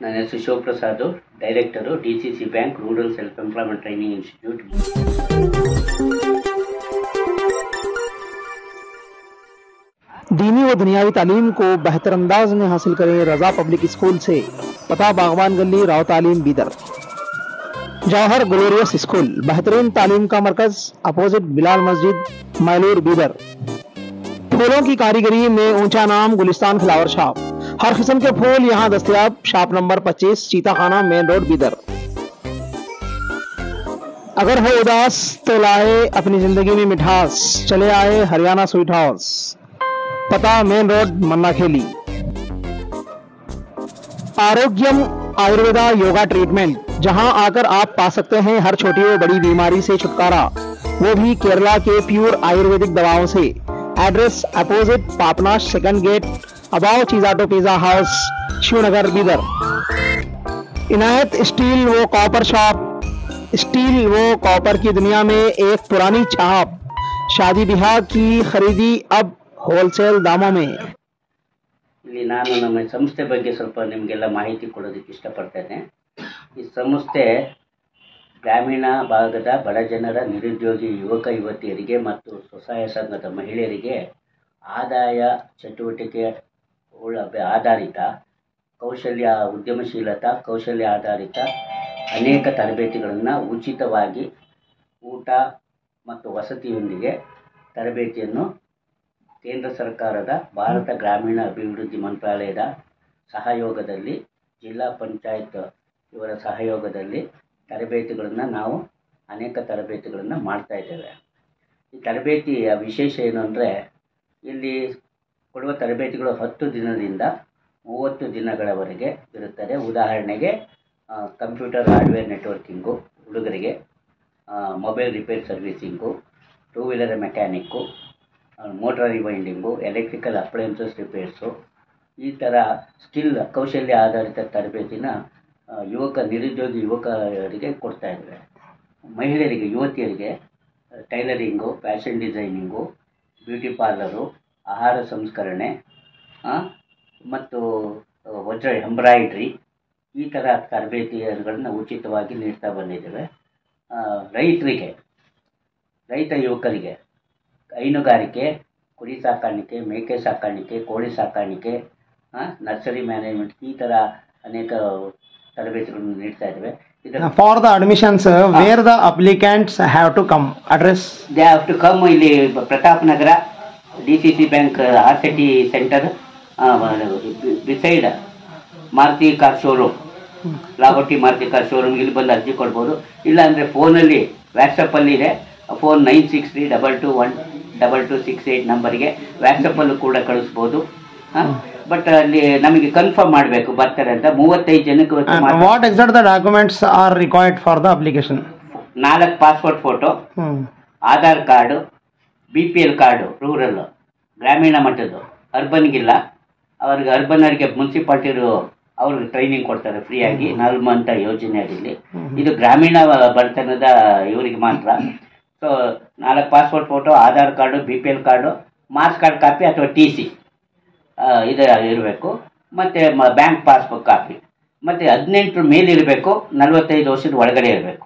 ನನ್ನ ಹೆಸರು Shivaprasad, director DCC bank rural self employment training institute. दीनी व दुनियावी तालीम को बेहतर अंदाज में हासिल करें रजा पब्लिक स्कूल से। पता बागवान गली, राव तालीम, बीदर। जौहर ग्लोरियस स्कूल, बेहतरीन तालीम का मरकज, अपोजिट बिलाल मस्जिद, मैलूर, बीदर। फूलों की कारीगरी में ऊंचा नाम, गुलिस्तान फ्लावर शॉप। हर किस्म के फूल यहाँ दस्तयाब। Shop number 25, Chitakhana, main road, Bidar. अगर हो उदास तो लाए अपनी जिंदगी में मिठास, चले आए हरियाणा स्वीट हाउस। पता मेन रोड, मन्ना खेली। आरोग्यम आयुर्वेदा योगा ट्रीटमेंट, जहां आकर आप पा सकते हैं हर छोटी व बड़ी बीमारी से छुटकारा, वो भी केरला के प्योर आयुर्वेदिक दवाओं से। Address opposite Papnash, second gate, above चीजाटो pizza house, Shivnagar, Bidar. Inayat steel वो कॉपर शॉप। स्टील वो कॉपर की दुनिया में एक पुरानी छाप। शादी ब्याह की खरीदी अब ಹೋಲ್ಸೇಲ್ ದಾಮ ಮೇ। ಇಲ್ಲಿ ನಾನು ನಮ್ಮ ಸಂಸ್ಥೆ ಬಗ್ಗೆ ಸ್ವಲ್ಪ ನಿಮಗೆಲ್ಲ ಮಾಹಿತಿ ಕೊಡೋದಕ್ಕೆ ಇಷ್ಟಪಡ್ತೇನೆ। ಈ ಸಂಸ್ಥೆ ಗ್ರಾಮೀಣ ಭಾಗದ ಬಡ ಜನರ, ನಿರುದ್ಯೋಗಿ ಯುವಕ ಯುವತಿಯರಿಗೆ ಮತ್ತು ಸ್ವಸಹಾಯ ಸಂಘದ ಮಹಿಳೆಯರಿಗೆ ಆದಾಯ ಚಟುವಟಿಕೆ ಆಧಾರಿತ ಕೌಶಲ್ಯ ಉದ್ಯಮಶೀಲತಾ ಕೌಶಲ್ಯ ಆಧಾರಿತ ಅನೇಕ ತರಬೇತಿಗಳನ್ನು ಉಚಿತವಾಗಿ ಊಟ ಮತ್ತು ವಸತಿಯೊಂದಿಗೆ ತರಬೇತಿಯನ್ನು ಕೇಂದ್ರ ಸರ್ಕಾರದ ಭಾರತ ಗ್ರಾಮೀಣ ಅಭಿವೃದ್ಧಿ ಮಂತ್ರಾಲಯದ ಸಹಯೋಗದಲ್ಲಿ, ಜಿಲ್ಲಾ ಪಂಚಾಯತ್ ಇವರ ಸಹಯೋಗದಲ್ಲಿ ತರಬೇತಿಗಳನ್ನು ನಾವು ಅನೇಕ ತರಬೇತಿಗಳನ್ನು ಮಾಡ್ತಾ ಇದ್ದೇವೆ। ಈ ತರಬೇತಿಯ ವಿಶೇಷ ಏನು ಅಂದರೆ, ಇಲ್ಲಿ ಕೊಡುವ ತರಬೇತಿಗಳು 10 ದಿನದಿಂದ 30 ದಿನಗಳವರೆಗೆ ಇರುತ್ತದೆ। ಉದಾಹರಣೆಗೆ ಕಂಪ್ಯೂಟರ್ ಹಾರ್ಡ್ವೇರ್ ನೆಟ್ವರ್ಕಿಂಗು ಹುಡುಗರಿಗೆ, mobile repair servicing, two wheeler mechanic, motor rewinding, electrical appliances repairs, ಈ ಥರ ಸ್ಕಿಲ್ ಕೌಶಲ್ಯ ಆಧಾರಿತ ತರಬೇತಿನ ನಿರುದ್ಯೋಗಿ ಯುವಕರಿಗೆ ಕೊಡ್ತಾ ಇದ್ದೇವೆ। ಮಹಿಳೆಯರಿಗೆ, ಯುವತಿಯರಿಗೆ tailoring, fashion designing, beauty parlour, ಆಹಾರ ಸಂಸ್ಕರಣೆ ಮತ್ತು ವಜ್ರ ಎಂಬ್ರಾಯ್ಡ್ರಿ, ಈ ಥರ ತರಬೇತಿಗಳನ್ನು ಉಚಿತವಾಗಿ ನೀಡ್ತಾ ಬಂದಿದ್ದೇವೆ। ರೈತ ಯುವಕರಿಗೆ ಹೈನುಗಾರಿಕೆ, ಕುರಿ ಸಾಕಾಣಿಕೆ, ಮೇಕೆ ಸಾಕಾಣಿಕೆ, ಕೋಳಿ ಸಾಕಾಣಿಕೆ, ನರ್ಸರಿ ಮ್ಯಾನೇಜ್ಮೆಂಟ್, ಈ ಥರ ಅನೇಕ ತರಬೇತಿಗಳನ್ನು ನೀಡ್ತಾ ಇದ್ದೇವೆ। For the admissions where the applicants have to come, address they have to come ಇಲ್ಲಿ Pratap Nagar, DCC bank RCT centre beside Maruti car showroom, ಲಾಗೋಟಿ ಮಾರುತಿ ಕಾರ್ ಶೋರೂಮ್, ಇಲ್ಲಿ ಬಂದು ಅರ್ಜಿ ಕೊಡ್ಬೋದು। ಇಲ್ಲ ಅಂದರೆ ಫೋನಲ್ಲಿ ವ್ಯಾಟ್ಸಪ್ಪಲ್ಲಿ ಇದೆ, ಫೋನ್ 9632212268 ನಂಬರ್ಗೆ ವ್ಯಾಟ್ಸಪ್ಪಲ್ಲೂ ಕೂಡ ಕಳಿಸ್ಬೋದು। ಬಟ್ ಅಲ್ಲಿ ನಮಗೆ ಕನ್ಫರ್ಮ್ ಮಾಡಬೇಕು ಬರ್ತಾರೆ ಅಂತ। 35 ಜನಕ್ಕೆ what exact the documents R required for the application? 4 passport photo, Aadhaar card, BPL card, rural ಗ್ರಾಮೀಣ ಮಟ್ಟದ್ದು, ಅರ್ಬನ್ಗಿಲ್ಲ, ಅವ್ರಿಗೆ ಅರ್ಬನ್ನರಿಗೆ ಮುನ್ಸಿಪಾಲ್ಟಿರು ಅವ್ರಿಗೆ ಟ್ರೈನಿಂಗ್ ಕೊಡ್ತಾರೆ ಫ್ರೀಯಾಗಿ 4 ಮಂತ್ ಯೋಜನೆ ಅಡಿಯಲ್ಲಿ। ಇದು ಗ್ರಾಮೀಣ ಬಡತನದ ಇವರಿಗೆ ಮಾತ್ರ। So 4 passport photo, Aadhaar card, BPL card, marks card copy ಅಥವಾ TC ಇದು ಇರಬೇಕು, ಮತ್ತು ಬ್ಯಾಂಕ್ ಪಾಸ್ಬುಕ್ ಕಾಪಿ, ಮತ್ತು 18 ಮೇಲೆ ಇರಬೇಕು, 45 ವರ್ಷದ ಒಳಗಡೆ ಇರಬೇಕು।